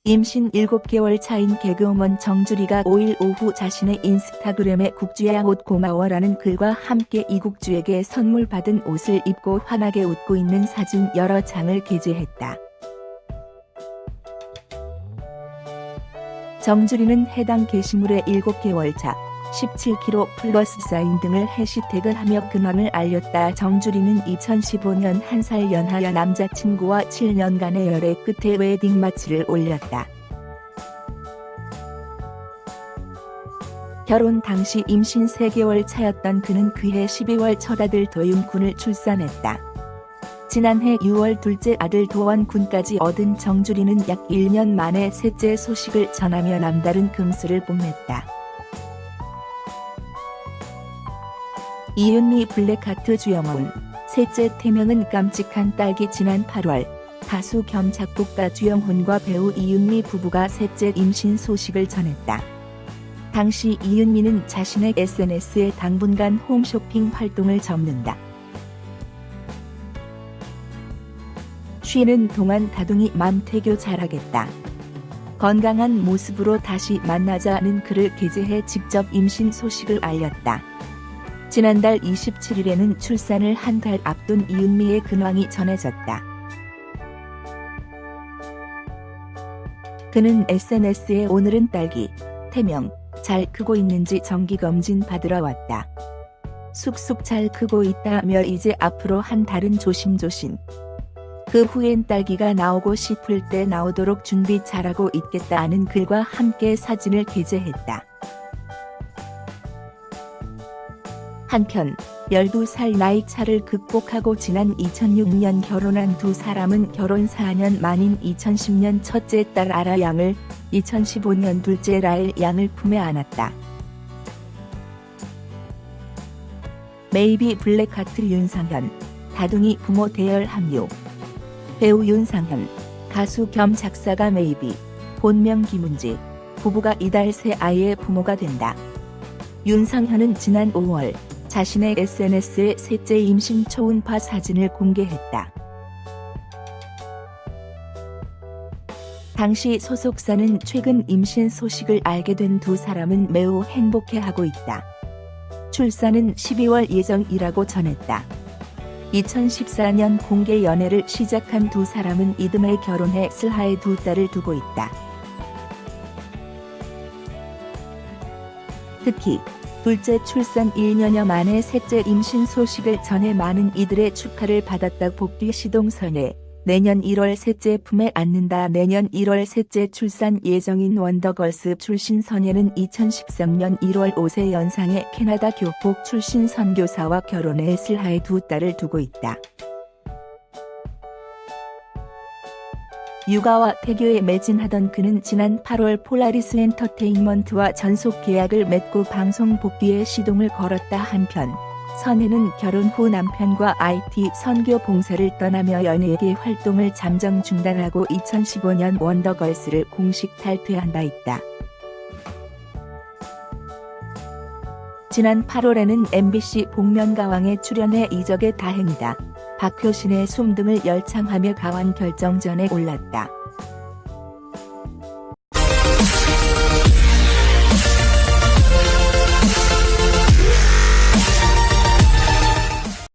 임신 7개월 차인 개그우먼 정주리가 5일 오후 자신의 인스타그램에 국주야 옷 고마워라는 글과 함께 이국주에게 선물 받은 옷을 입고 환하게 웃고 있는 사진 여러 장을 게재했다. 정주리는 해당 게시물에 7개월 차, 17kg 플러스 사인 등을 해시태그하며 근황을 알렸다. 정주리는 2015년 1살 연하여 남자친구와 7년간의 열애 끝에 웨딩 마치를 올렸다. 결혼 당시 임신 3개월 차였던 그는 그해 12월 첫 아들 도윤군을 출산했다. 지난해 6월 둘째 아들 도원군까지 얻은 정주리는 약 1년 만에 셋째 소식을 전하며 남다른 금슬을 뽐냈다. 이윤미 블랙하트 주영훈, 셋째 태명은 깜찍한 딸기. 지난 8월 가수 겸 작곡가 주영훈과 배우 이윤미 부부가 셋째 임신 소식을 전했다. 당시 이윤미는 자신의 SNS에 당분간 홈쇼핑 활동을 접는다. 쉬는 동안 다둥이 맘태교 잘하겠다. 건강한 모습으로 다시 만나자는 글을 게재해 직접 임신 소식을 알렸다. 지난달 27일에는 출산을 한 달 앞둔 이윤미의 근황이 전해졌다. 그는 SNS에 오늘은 딸기, 태명, 잘 크고 있는지 정기검진 받으러 왔다. 쑥쑥 잘 크고 있다며 이제 앞으로 한 달은 조심조심. 그 후엔 딸기가 나오고 싶을 때 나오도록 준비 잘하고 있겠다는 글과 함께 사진을 게재했다. 한편 12살 나이 차를 극복하고 지난 2006년 결혼한 두 사람은 결혼 4년 만인 2010년 첫째 딸 아라 양을, 2015년 둘째 라엘 양을 품에 안았다. 메이비 블랙하트 윤상현, 다둥이 부모 대열 합류. 배우 윤상현, 가수 겸 작사가 메이비, 본명 김은지, 부부가 이달 새 아이의 부모가 된다. 윤상현은 지난 5월 자신의 SNS에 셋째 임신 초음파 사진을 공개했다. 당시 소속사는 최근 임신 소식을 알게 된 두 사람은 매우 행복해하고 있다. 출산은 12월 예정이라고 전했다. 2014년 공개 연애를 시작한 두 사람은 이듬해 결혼해 슬하에 두 딸을 두고 있다. 특히 둘째 출산 1년여 만에 셋째 임신 소식을 전해 많은 이들의 축하를 받았다. 복귀 시동선에 내년 1월 셋째 품에 안는다. 내년 1월 셋째 출산 예정인 원더걸스 출신 선예는 2013년 1월 5세 연상의 캐나다 교포 출신 선교사와 결혼해 슬하에 두 딸을 두고 있다. 육아와 태교에 매진하던 그는 지난 8월 폴라리스 엔터테인먼트와 전속 계약을 맺고 방송 복귀에 시동을 걸었다. 한편 선예는 결혼 후 남편과 IT 선교 봉사를 떠나며 연예계 활동을 잠정 중단하고 2015년 원더걸스를 공식 탈퇴한 바 있다. 지난 8월에는 MBC 복면가왕에 출연해 이적의 다행이다, 박효신의 숨 등을 열창하며 가왕 결정전에 올랐다.